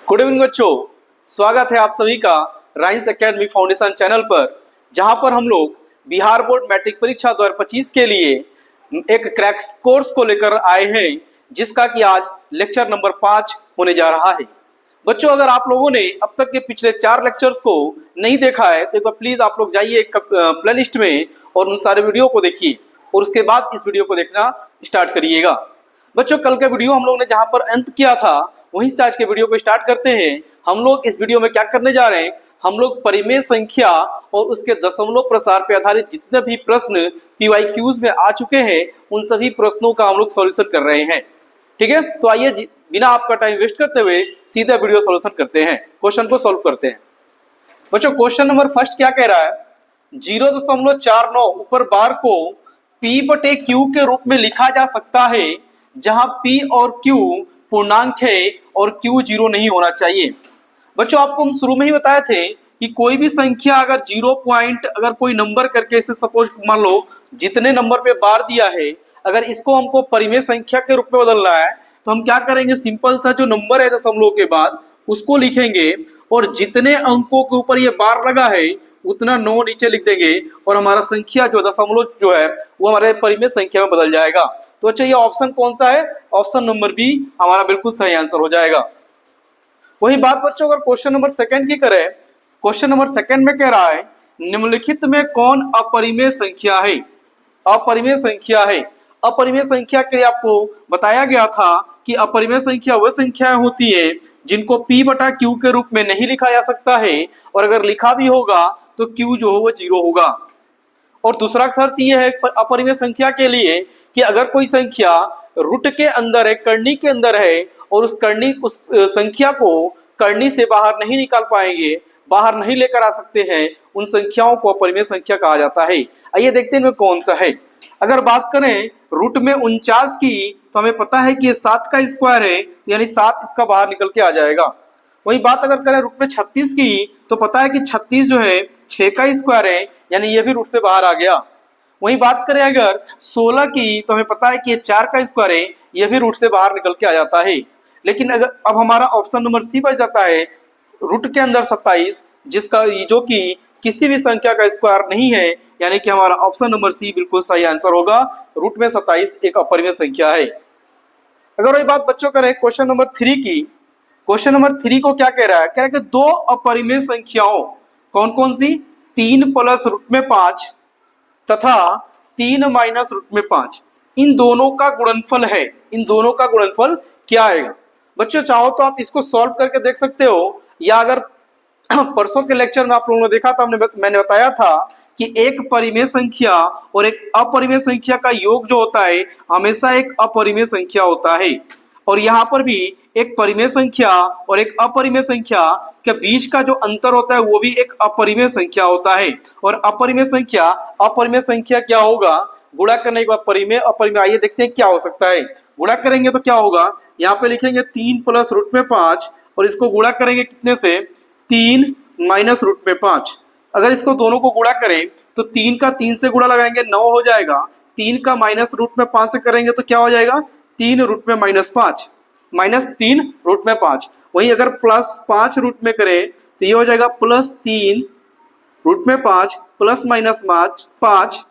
Good evening बच्चों, स्वागत है आप सभी का राइन्स एकेडमी फाउंडेशन चैनल पर, जहां पर हम लोग बिहार बोर्ड मैट्रिक परीक्षा 2025 के लिए एक क्रैक्स कोर्स को लेकर आए हैं, जिसका कि आज लेक्चर नंबर 5 होने जा रहा है। बच्चों, अगर आप लोगों ने अब तक के पिछले 4 लेक्चर्स को नहीं देखा है तो एक बार प्लीज आप लोग जाइए प्लेलिस्ट में और उन सारे वीडियो को देखिए और उसके बाद इस वीडियो को देखना स्टार्ट करिएगा। बच्चों, कल का वीडियो हम लोग ने जहां पर अंत किया था वहीं से आज के वीडियो को स्टार्ट करते हैं। हम लोग इस वीडियो में क्या करने जा रहे हैं, हम लोग परिमेय संख्या और उसके दशमलव प्रसार पर आधारित जितने भी प्रश्न PYQs में आ चुके हैं उन सभी प्रश्नों का हम लोग सॉल्यूशन कर रहे हैं। ठीक है, तो आइए बिना आपका टाइम वेस्ट करते हुए सीधा वीडियो सॉल्यूशन करते हैं, क्वेश्चन को सॉल्व करते हैं। बच्चों, क्वेश्चन नंबर फर्स्ट क्या कह रहा है, 0.49 ऊपर बार को P/Q के रूप में लिखा जा सकता है, जहां P और Q पूर्णांक है और Q 0 नहीं होना चाहिए। बच्चों, आपको हम शुरू में ही बताए थे कि कोई भी संख्या अगर 0 पॉइंट अगर कोई नंबर करके, इसे सपोज मान लो जितने नंबर पे बार दिया है, अगर इसको हमको परिमेय संख्या के रूप में बदलना है तो हम क्या करेंगे, सिंपल सा जो नंबर है दशमलव के बाद उसको लिखेंगे और जितने अंकों के ऊपर ये बार लगा है उतना 9 नीचे लिख देंगे और हमारा संख्या जो दशमलव जो है वो हमारे परिमेय संख्या में बदल जाएगा। तो अच्छा, ये ऑप्शन कौन सा है, ऑप्शन नंबर बी हमारा बिल्कुल सही आंसर हो जाएगा। वही बात बच्चों अगर क्वेश्चन नंबर सेकंड की करें, क्वेश्चन नंबर सेकंड में कह रहा है निम्नलिखित में कौन अपरिमेय संख्या है। अपरिमेय संख्या है, अपरिमेय संख्या के लिए आपको बताया गया था कि अपरिमेय संख्या वह संख्याएं होती है जिनको P/Q के रूप में नहीं लिखा जा सकता है और अगर लिखा भी होगा तो Q जो हो वो 0 होगा। और दूसरा शर्त यह है अपरिमेय संख्या के लिए कि अगर कोई संख्या रूट के अंदर है, करनी के अंदर है और उस संख्या को करनी से बाहर नहीं निकाल पाएंगे, बाहर नहीं लेकर आ सकते हैं, उन संख्याओं को अपरिमेय संख्या कहा जाता है। आइए देखते हैं इनमें कौन सा है। अगर बात करें रूट में 49 की तो हमें पता है कि ये 7 का स्क्वायर है, यानी 7 इसका बाहर निकल के आ जाएगा। वही बात अगर करें रूट में 36 की तो पता है कि 36 जो है 6 का स्क्वायर है, यानी ये भी रूट से बाहर आ गया। वही बात करें अगर 16 की तो हमें पता है कि ये 4 का स्क्वायर है, ये भी रूट से बाहर निकल के आ जाता है। लेकिन अगर अब हमारा ऑप्शन नंबर सी बच जाता है, रूट के अंदर 27 जिसका जो कि किसी भी संख्या का स्क्वायर नहीं है, यानी कि हमारा ऑप्शन नंबर सी बिल्कुल सही आंसर होगा। रूट में 27 एक अपरिमेय संख्या है। अगर वही बात बच्चों करें क्वेश्चन नंबर 3 की, क्वेश्चन नंबर 3 को क्या कह रहा है, कह रहा है कि दो अपरिमेय संख्याओं कौन कौन सी, 3 प्लस रूट में 5 तथा 3 माइनस रूट में 5, इन दोनों का गुणनफल है। इन दोनों का गुणनफल क्या आएगा। बच्चों, चाहो तो आप इसको सॉल्व करके देख सकते हो, या अगर परसों के लेक्चर में आप लोगों ने देखा था, मैंने बताया था कि एक परिमेय संख्या और एक अपरिमेय संख्या का योग जो होता है हमेशा एक अपरिमेय संख्या होता है, और यहाँ पर भी एक परिमेय संख्या और एक अपरिमेय संख्या के बीच का जो अंतर होता है वो भी एक अपरिमेय संख्या होता है। और अपरिमेय संख्या क्या होगा, गुणा करने के बाद परिमेय अपरिमेय। आइए देखते हैं क्या हो सकता है। गुणा करेंगे तो क्या होगा, यहाँ पे लिखेंगे 3 प्लस रूट में 5 और इसको गुणा करेंगे कितने से, 3 माइनस रूट में 5। अगर इसको दोनों को गुणा करें तो 3 का 3 से गुणा लगाएंगे 9 हो जाएगा, 3 का माइनस रूट में 5 से करेंगे तो क्या हो जाएगा, 3 रूट में माइनस 5, माइनस 3 रूट में 5। वहीं अगर प्लस 5 रूट में करें तो ये हो जाएगा प्लस 3 रूट में 5 प्लस माइनस 5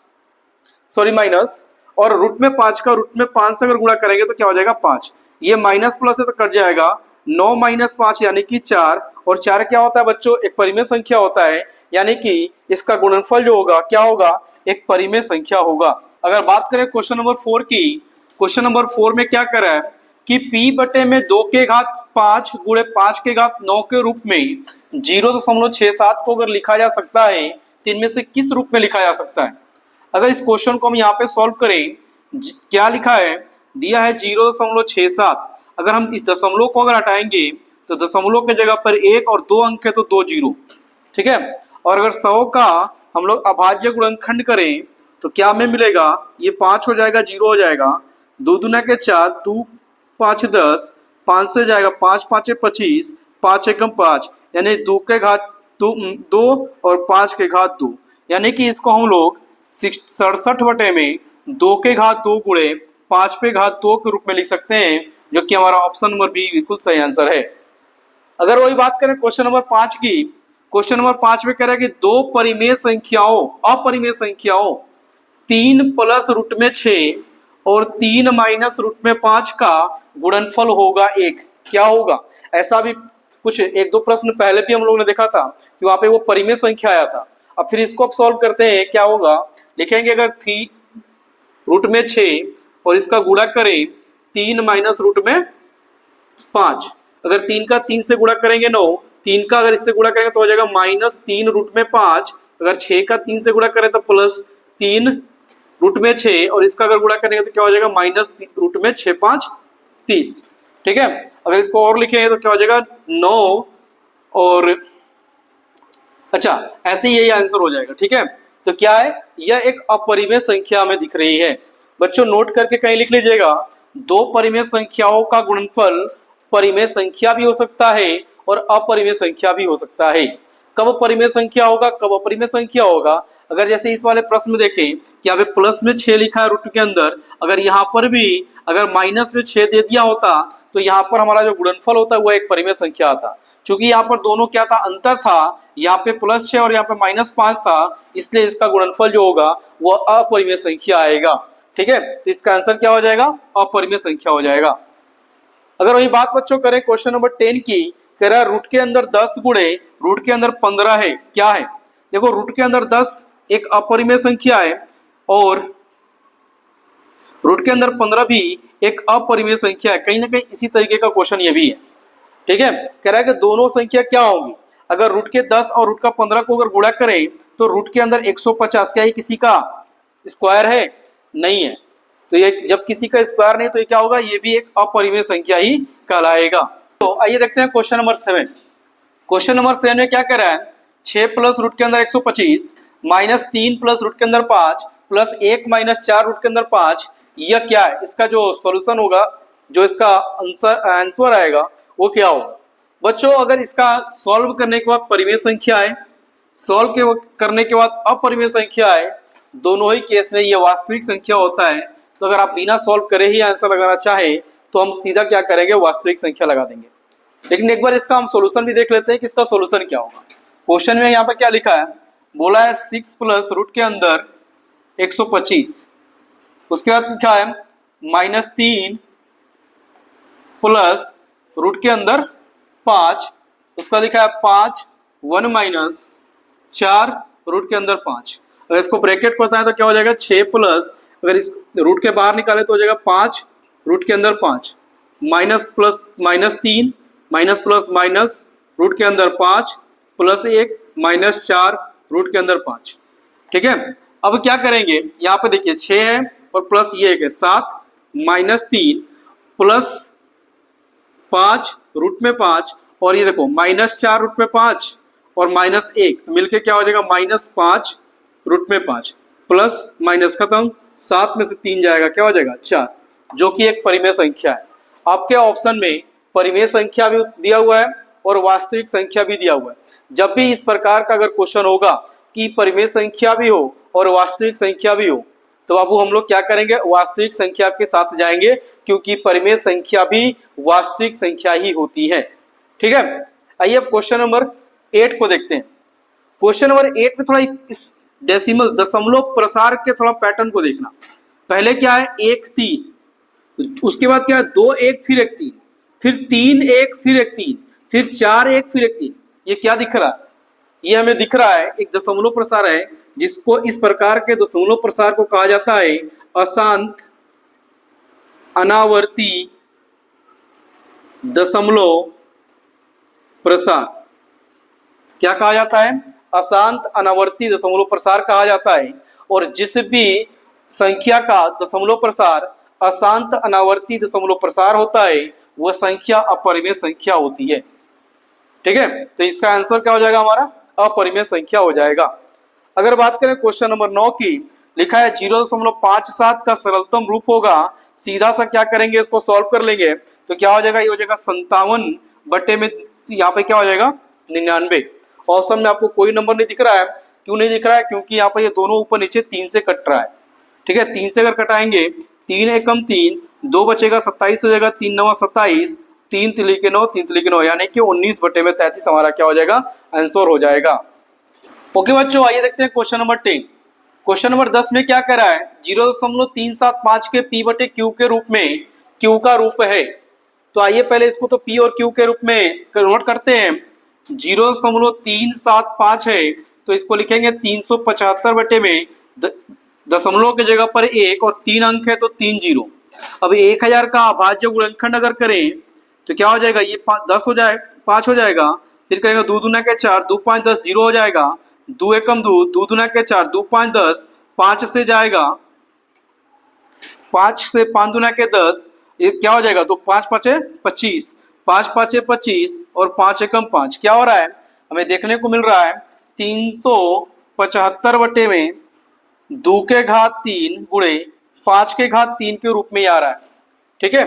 माइनस, और रूट में 5 का रूट में 5 से अगर गुणा करेंगे तो क्या हो जाएगा 5। ये माइनस प्लस है तो कट जाएगा, 9 माइनस 5 यानी कि 4, और 4 क्या होता है बच्चों, एक परिमेय संख्या होता है, यानी कि इसका गुणनफल जो होगा क्या होगा, एक परिमेय संख्या होगा। अगर बात करें क्वेश्चन नंबर 4 की, क्वेश्चन नंबर 4 में क्या करा है कि P/2 के घात 5 गुणे 5 के घात 9 के रूप में 0.67 को अगर लिखा जा सकता है तो इनमें से किस रूप में लिखा जा सकता है। अगर इस क्वेश्चन को हम यहाँ पे सॉल्व करें, क्या लिखा है, दिया है 0.67। अगर हम इस दशमलव को अगर हटाएंगे तो दशमलव के जगह पर 1 और 2 अंक है तो 2 0, ठीक है। और अगर 100 का हम लोग अभाज्य गुणनखंड करें तो क्या हमें मिलेगा, ये 5 हो जाएगा, 0 हो जाएगा, 2 दूना के 4, 2 5 10, 5 से जाएगा 5 5 25, 5 एकम 5, यानी 2 के घात 2 और 5 के घात 2, यानी कि इसको हम लोग 67 बटे में 2 के घात 2 गुणे 5 पे घात 2 के रूप में लिख सकते हैं, जो कि हमारा ऑप्शन नंबर बी बिल्कुल सही आंसर है। अगर वही बात करें क्वेश्चन नंबर 5 की, क्वेश्चन नंबर 5 में कह रहा है कि दो अपरिमेय संख्याओं 3 प्लस रूट में 6 और 3 माइनस रूट में 5 का गुणनफल होगा 1। क्या होगा? ऐसा भी कुछ एक दो प्रश्न पहले भी हम लोगों ने देखा था कि वहां पे वो परिमेय संख्या आया था। अब फिर इसको अब सॉल्व करते हैं, क्या होगा? लिखेंगे अगर 3 रूट में 6 और इसका गुणा करें 3 माइनस रूट में 5, अगर 3 का 3 से गुणा करेंगे 9, 3 का अगर इससे गुणा करेंगे तो हो जाएगा -3 रूट में 5, अगर 6 का 3 से गुणा करें तो +3 रूट में 6 और इसका अगर गुणा करेंगे तो क्या हो जाएगा -3 रूट में 6 5 30। ठीक है, अगर इसको और लिखेंगे तो क्या हो जाएगा 9 और अच्छा ऐसे यही आंसर हो जाएगा। ठीक है, तो क्या है, यह एक अपरिमेय संख्या हमें दिख रही है। बच्चों नोट करके कहीं लिख लीजिएगा, दो परिमेय संख्याओं का गुणनफल परिमेय संख्या भी हो सकता है और अपरिमेय संख्या भी हो सकता है। कब परिमेय संख्या होगा, कब अपरिमेय संख्या होगा? अगर जैसे इस वाले प्रश्न में देखें कि यहाँ पे प्लस में 6 लिखा है रूट के अंदर, अगर यहाँ पर भी अगर माइनस में 6 दे दिया होता तो यहाँ पर हमारा जो गुणनफल होता है वो एक परिमेय संख्या आता। चूंकि यहाँ पर दोनों क्या था, अंतर था, यहाँ पे +6 और यहाँ पे -5 था, इसलिए इसका गुणनफल जो होगा वो अपरिमेय संख्या आएगा। ठीक है, तो इसका आंसर क्या हो जाएगा? अपरिमेय संख्या हो जाएगा। अगर वही बात बच्चों करें क्वेश्चन नंबर 10 की, कह रहा है रूट के अंदर 10 गुणे रूट के अंदर 15 है। क्या है? देखो रूट के अंदर 10 एक अपरिमेय संख्या है और रूट के अंदर 15 भी एक अपरिमेय संख्या है। कहीं ना कहीं इसी तरीके का क्वेश्चन ये भी है। ठीक है, कह रहा है कि दोनों संख्या क्या होंगी, अगर रूट के 10 और रूट का 15 को अगर गुणा करें तो रूट के अंदर 150, क्या ये किसी का स्क्वायर है? नहीं है। तो ये जब किसी का स्क्वायर नहीं तो ये क्या होगा, ये भी एक अपरिमेय संख्या ही कहलाएगा। तो आइए देखते हैं क्वेश्चन नंबर 7। क्वेश्चन नंबर 7 में क्या कह रहा है, 6 प्लस रूट के अंदर 125 -3 प्लस रूट के अंदर 5 प्लस 1 माइनस 4 रूट के अंदर 5, यह क्या है? इसका जो सॉल्यूशन होगा, जो इसका आंसर आएगा वो क्या होगा? बच्चों अगर इसका सॉल्व करने के बाद परिमेय संख्या है, सॉल्व करने के बाद अपरिमेय संख्या है, दोनों ही केस में ये वास्तविक संख्या होता है। तो अगर आप बिना सॉल्व करे ही आंसर लगाना चाहें तो हम सीधा क्या करेंगे, वास्तविक संख्या लगा देंगे। लेकिन एक बार इसका हम सॉल्यूशन भी देख लेते हैं कि इसका सॉल्यूशन क्या होगा। क्वेश्चन में यहाँ पर क्या लिखा है, बोला है 6 प्लस रूट के अंदर 125, उसके बाद लिखा है -3 प्लस रूट के अंदर 5, उसका लिखा है 5 1 माइनस 4 रूट के अंदर 5। अगर इसको ब्रैकेट करता है तो क्या हो जाएगा, 6 प्लस, अगर इस रूट के बाहर निकाले तो हो जाएगा 5 रूट के अंदर 5 minus plus -3 minus plus minus root के अंदर 5 प्लस 1 माइनस 4 रूट के अंदर 5। ठीक है, अब क्या करेंगे, यहाँ पे देखिए 6 है और प्लस ये 1 है, 7 -3 प्लस 5 रूट में 5 और ये देखो -4 रूट में 5 और -1 मिलके क्या हो जाएगा, -5 रूट में 5 प्लस माइनस खत्म, 7 में से 3 जाएगा, क्या हो जाएगा 4, जो कि एक परिमेय संख्या है। आपके ऑप्शन में परिमेय संख्या भी दिया हुआ है और वास्तविक संख्या भी दिया हुआ है। जब भी इस प्रकार का अगर क्वेश्चन होगा कि परिमेय संख्या भी हो और वास्तविक संख्या भी हो तो बाबू हम लोग क्या करेंगे, वास्तविक संख्या के साथ जाएंगे, क्योंकि परिमेय संख्या भी वास्तविक संख्या ही होती है। ठीक है, आइए अब क्वेश्चन नंबर 8 को देखते हैं। क्वेश्चन नंबर 8 में थोड़ा इस डेसिमल दशमलव प्रसार के थोड़ा पैटर्न को देखना। पहले क्या है, 1 3, उसके बाद क्या है 2 1 फिर 1 3, फिर 3 1 फिर 1 3, फिर 4 1 फिर 1 3। ये क्या दिख रहा है, ये हमें दिख रहा है एक दशमलव प्रसार है, जिसको इस प्रकार के दशमलव प्रसार को कहा जाता है अशांत अनावर्ती दशमलव प्रसार। क्या कहा जाता है, अशांत अनावर्ती दशमलव प्रसार कहा जाता है। और जिस भी संख्या का दशमलव प्रसार अशांत अनावर्ती दशमलव प्रसार होता है वह संख्या अपरिमेय संख्या होती है। ठीक है, तो इसका आंसर क्या हो जाएगा, हमारा अपरिमेय संख्या हो जाएगा। अगर बात करें क्वेश्चन नंबर 9 की, लिखा है 0.57 का सरलतम रूप होगा। सीधा सा क्या करेंगे, इसको सॉल्व कर लेंगे तो क्या हो जाएगा, ये हो जाएगा 57 बटे में यहाँ पे क्या हो जाएगा 99। ऑप्शन में आपको कोई नंबर नहीं दिख रहा है, क्यों नहीं दिख रहा है, क्योंकि यहाँ पे ये दोनों ऊपर नीचे 3 से कट रहा है। ठीक है, 3 से अगर कटाएंगे 3 एकम 3, 2 बचेगा 27 हो जाएगा, 3 9 27 3 तिली के 9, 3 तिली के 9, यानी कि 19/33 हमारा क्या हो जाएगा, आंसर हो जाएगा। ओके बच्चों, आइए देखते हैं क्वेश्चन नंबर 10। क्वेश्चन नंबर 10 में क्या कह रहा है, 0.375 के P बटे Q के रूप में Q का रूप है। तो आइए पहले इसको तो P और Q के रूप में कन्वर्ट करते हैं। 0.375 है तो इसको लिखेंगे 375 बटे में दशमलव की जगह पर 1 और 3 अंक है तो 3 जीरो। अब 1000 का अभाज्य गुणनखंड अगर करें तो क्या हो जाएगा, ये 10 हो जाए 5 हो जाएगा, फिर करेंगे 2 दूना के 4, 2 5 10, 0 हो जाएगा, 2 एकम 2, 2 दूना के 4, 2 5 10, 5 से जाएगा, 5 से 5 दूना के 10, ये क्या हो जाएगा, तो 5 5 25, 5 5 25 और 5 एकम 5, क्या हो रहा है, हमें देखने को मिल रहा है 375 बटे में 2 के घात 3 गुणे 5 के घात 3 के रूप में आ रहा है। ठीक है,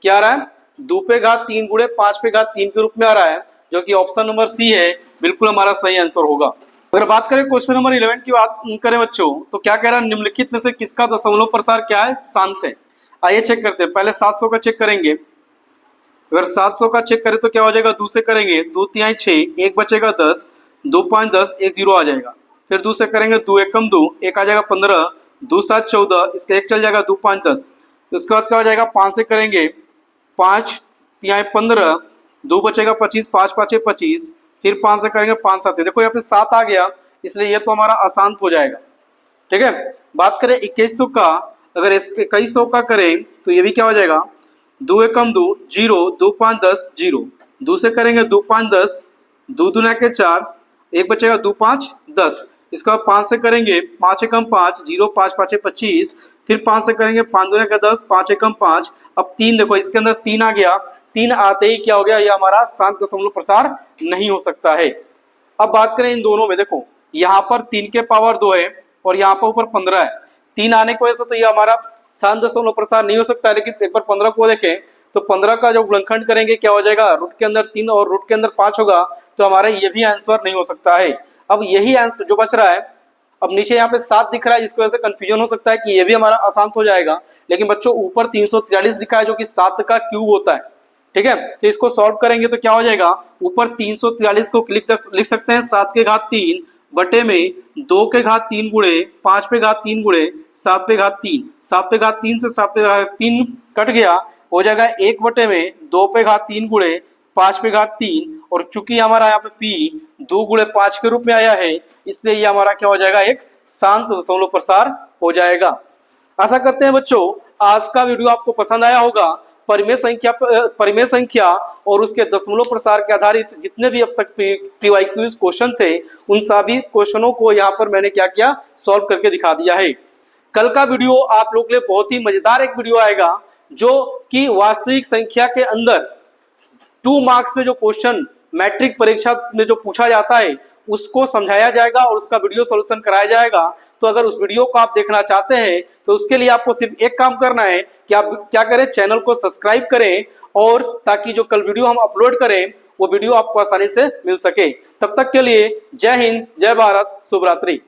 क्या आ रहा है, 2 पे घात 3 गुणे 5 पे घात 3 के रूप में आ रहा है, जो कि ऑप्शन नंबर सी है, बिल्कुल हमारा सही आंसर होगा। अगर बात करें क्वेश्चन नंबर 11 की बात करें बच्चों, तो क्या कह रहा है, निम्नलिखित में से किसका दशमलव प्रसार क्या है, शांत है। आइए चेक करते हैं, पहले 700 का चेक करेंगे। अगर 700 का चेक करें तो क्या हो जाएगा, 2 से करेंगे 2 तिहाई 6, 1 बचेगा 10, 2 5 10, 1 0 आ जाएगा। फिर 2 से करेंगे 2 एकम 2, 1 आ जाएगा 15, 2 7 14, इसका 1 चल जाएगा, 2 5 10। उसके बाद क्या हो जाएगा, 5 से करेंगे 5 तिहाई 15, 2 बचेगा 25, 5 5 25, फिर 5 से करेंगे 5 7, देखो यहाँ पे 7 आ गया, इसलिए ये तो हमारा अशांत हो जाएगा। ठीक है, बात करें 2100 का, अगर 2100 का करें तो ये भी क्या हो जाएगा, 2 एकम 2 0, 2 5 10 0, 2 से करेंगे 2 5 10, 2 दूना के 4, 1 बचेगा 2 5 10, इसका 5 से करेंगे 5 एकम 5, 0 5 5 25, फिर 5 से करेंगे 5 दूना का 10, 5 एकम 5, अब 3 देखो इसके अंदर 3 आ गया, 3 आते ही क्या हो गया, ये हमारा शांत दशमलव प्रसार नहीं हो सकता है। अब बात करें इन दोनों में, देखो यहाँ पर 3 के पावर 2 है और यहाँ पर ऊपर 15 है, 3 आने की वजह से तो ये हमारा शांत दशमलव प्रसार नहीं हो सकता है। लेकिन एक बार 15 को देखें तो 15 का जब गुणनखंड करेंगे क्या हो जाएगा, रूट के अंदर 3 और रूट के अंदर 5 होगा, तो हमारा ये भी आंसर नहीं हो सकता है। अब यही आंसर जो बच रहा है, अब नीचे यहाँ पे 7 दिख रहा है, जिसकी वजह से कंफ्यूजन हो सकता है कि ये भी हमारा अशांत हो जाएगा। लेकिन बच्चों ऊपर 343 लिखा है जो कि 7 का क्यूब होता है। ठीक है, तो इसको सॉल्व करेंगे तो क्या हो जाएगा, ऊपर 343 को लिख सकते हैं 7 के घात 3 बटे में 2 के घात 3 गुणे 5 पे घात 3 गुणे 7 पे घात 3, 7 पे घात 3 से 7 पे घात 3 कट गया, हो जाएगा 1 बटे में 2 पे घात 3 गुणे 5 पे घात 3, और चूंकि हमारा यहाँ पे P 2 गुणे 5 के रूप में आया है, इसलिए ये हमारा क्या हो जाएगा, एक शांत दशमलव प्रसार हो जाएगा। आशा करते हैं बच्चों आज का वीडियो आपको पसंद आया होगा। परिमेय संख्या और उसके दशमलव प्रसार के आधारित जितने भी अब तक PYQ क्वेश्चन थे, उन सभी क्वेश्चनों को यहाँ पर मैंने क्या किया, सॉल्व करके दिखा दिया है। कल का वीडियो आप लोग के लिए बहुत ही मजेदार एक वीडियो आएगा, जो कि वास्तविक संख्या के अंदर 2 मार्क्स में जो क्वेश्चन मैट्रिक परीक्षा में जो पूछा जाता है उसको समझाया जाएगा और उसका वीडियो सॉल्यूशन कराया जाएगा। तो अगर उस वीडियो को आप देखना चाहते हैं तो उसके लिए आपको सिर्फ एक काम करना है कि आप क्या करें, चैनल को सब्सक्राइब करें, और ताकि जो कल वीडियो हम अपलोड करें वो वीडियो आपको आसानी से मिल सके। तब तक के लिए जय हिंद, जय भारत, शुभ रात्रि।